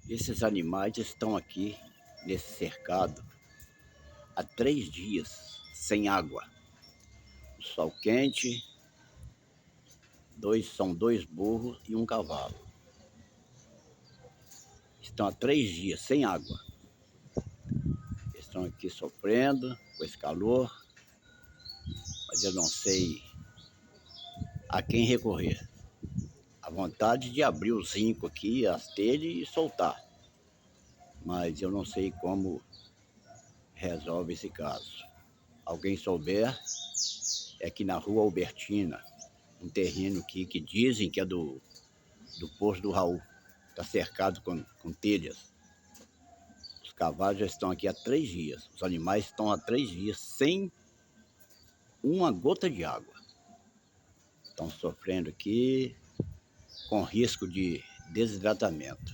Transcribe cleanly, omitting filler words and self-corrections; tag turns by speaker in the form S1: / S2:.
S1: Esses animais estão aqui nesse cercado há 3 dias sem água. O sol quente, são dois burros e um cavalo. Estão há 3 dias sem água. Estão aqui sofrendo com esse calor, mas eu não sei a quem recorrer. A vontade de abrir o zinco aqui, as telhas e soltar, mas eu não sei como resolve esse caso. Alguém souber, é aqui na rua Albertina, um terreno aqui que dizem que é do posto do Raul. Está cercado com telhas. Os cavalos já estão aqui há 3 dias. Os animais estão há 3 dias sem uma gota de água. Estão sofrendo aqui com risco de desidratamento.